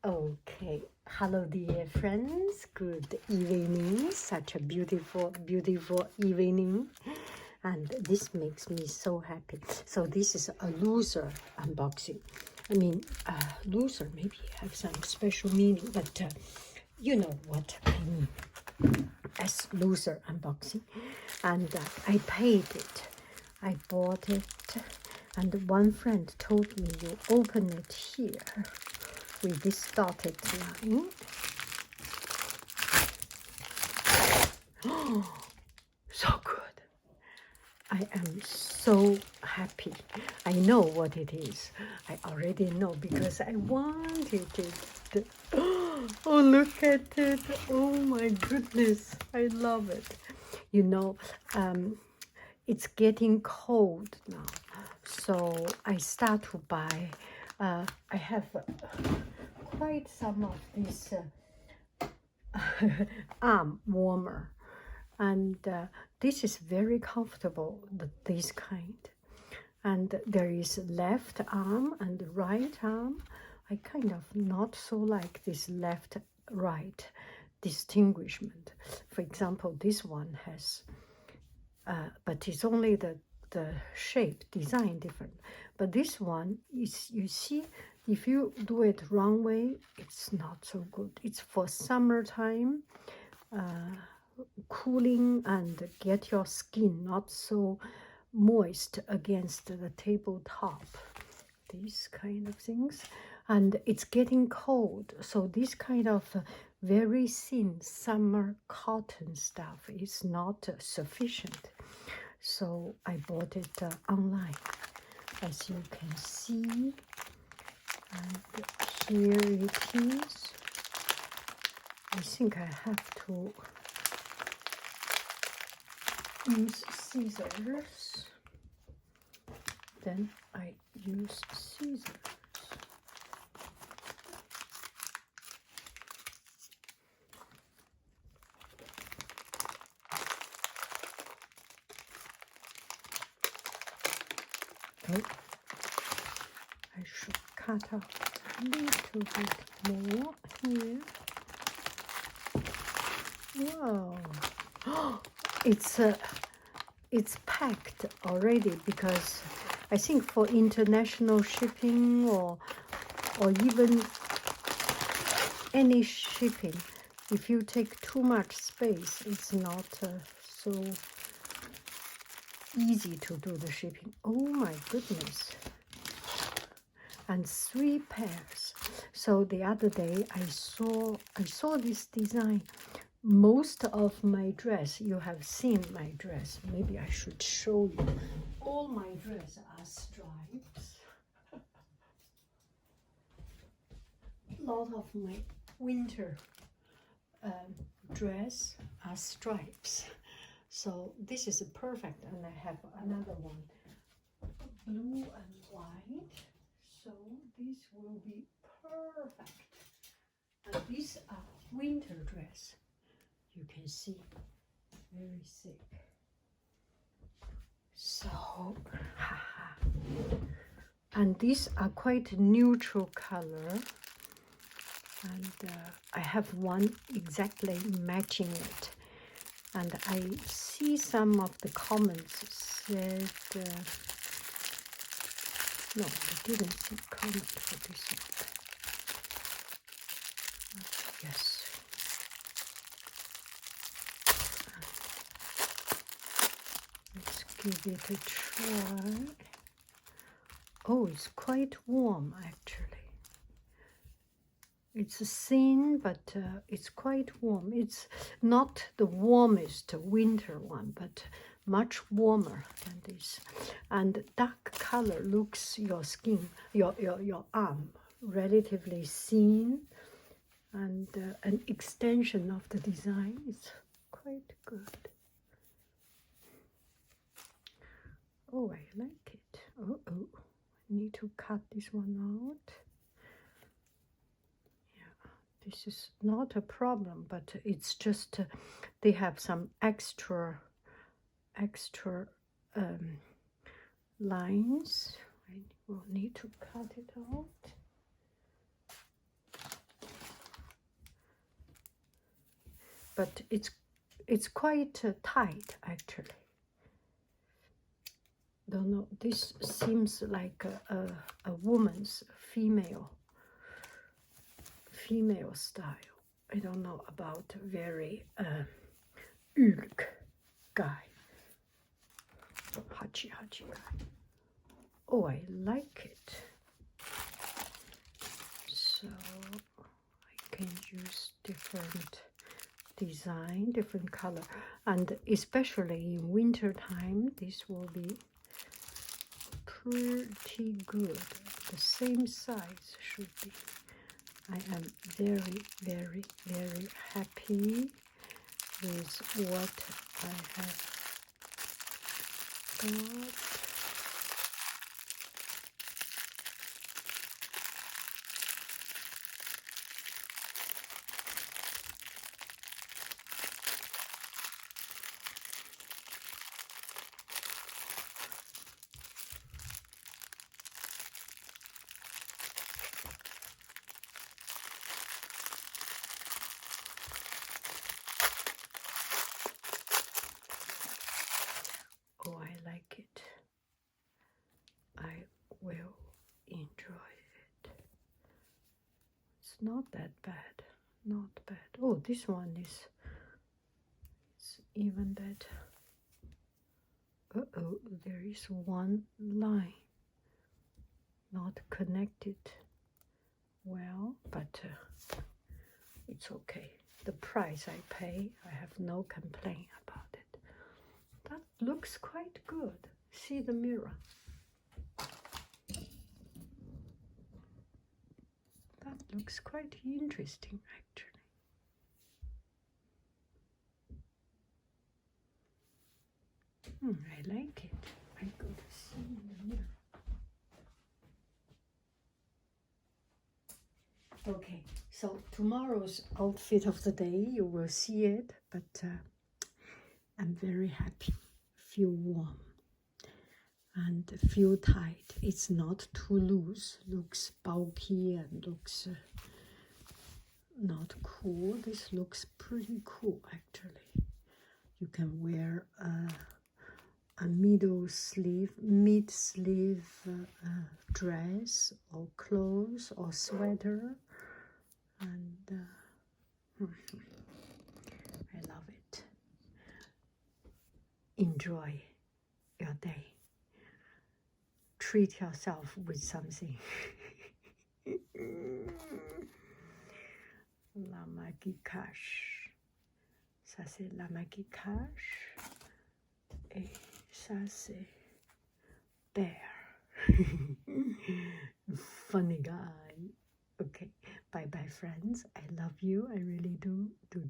Okay, hello dear friends, good evening, such a beautiful, beautiful evening, and this makes me so happy. So this is a loser unboxing. I mean, loser maybe have some special meaning, but you know what I mean as loser unboxing. And I paid it, I bought it, and one friend told me you open it here with this dotted line. Oh, so good. I am so happy. I know what it is. I already know because I wanted it. Oh, look at it. Oh my goodness. I love it. You know, it's getting cold now. So I start to buy. I have quite some of this arm warmer, and this is very comfortable, this kind. And there is left arm and right arm. I kind of not so like this left right distinguishment. For example, this one has but it's only the shape design different. But this one is, you see, if you do it wrong way, it's not so good. It's for summertime, cooling and get your skin not so moist against the tabletop, these kind of things. And it's getting cold, so this kind of very thin summer cotton stuff is not sufficient. So I bought it online, as you can see, and here it is. I think I have to use scissors. Then I use scissors. Oh, I should cut out a little bit more here. Wow, it's packed already, because I think for international shipping or even any shipping, if you take too much space, it's not so easy to do the shipping. Oh my goodness. And 3 pairs. So the other day I saw this design. Most of my dress, you have seen my dress. Maybe I should show you. All my dress are stripes. A lot of my winter dress are stripes. So this is perfect. And I have another one, blue and white. So this will be perfect. And these are winter dress. You can see, very thick. So, and these are quite neutral color. And I have one exactly matching it. And I see some of the comments said, no, I didn't see comment for this one. Yes. Let's give it a try. Oh, it's quite warm actually. It's thin, but it's quite warm. It's not the warmest winter one, but much warmer than this. And dark color looks your skin, your arm relatively thin, and an extension of the design is quite good. Oh, I like it. Oh, I need to cut this one out. This is not a problem, but it's just they have some extra lines. I will need to cut it out. but it's quite tight actually. Don't know. This seems like a woman's female style. I don't know about very Ulk guy. Hachi guy. Oh, I like it. So I can use different design, different color, and especially in winter time, this will be pretty good. The same size should be. I am very, very, very happy with what I have got. Oh, I like it. I will enjoy it. It's not that bad. Not bad. Oh, this one is even better. Uh-oh, there is one line not connected well, but it's okay. The price I pay, I have no complaint about it. That looks quite good. See the mirror. That looks quite interesting, actually. I like it. I could see the mirror. Okay, so tomorrow's outfit of the day, you will see it, but I'm very happy. Feel warm and feel tight. It's not too loose. Looks bulky and looks not cool. This looks pretty cool, actually. You can wear a mid-sleeve dress or clothes or sweater, and I love it. Enjoy your day. Treat yourself with something. Lamaki cash. Ça c'est Lamaki cash. Et ça c'est bear. Funny guy. Okay, bye bye friends. I love you. I really do. Do.